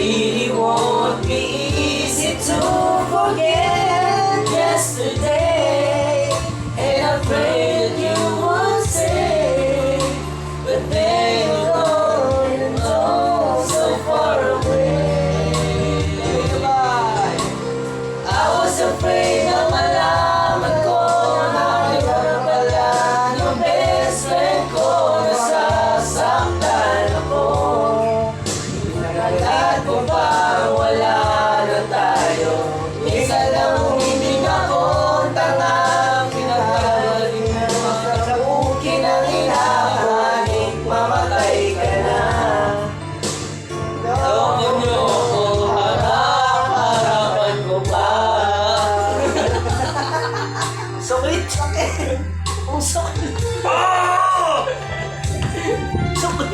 really won't be easy to forget yesterday. And I pray that you would stay, but then you're gone and oh, so far away. Goodbye. I was afraid na malaman ko na iba na pala yung best friend ko. Nasasaktan ako. Lahat ko parang wala na tayo. Isa lang hindi ako tanga. Pinagagaling na makasabukin ang hinahanik. Mamatay ka na. Loko nyo ako, harap-harapan ko pa. Sakit! Sakit! Ang sakit! Sakit!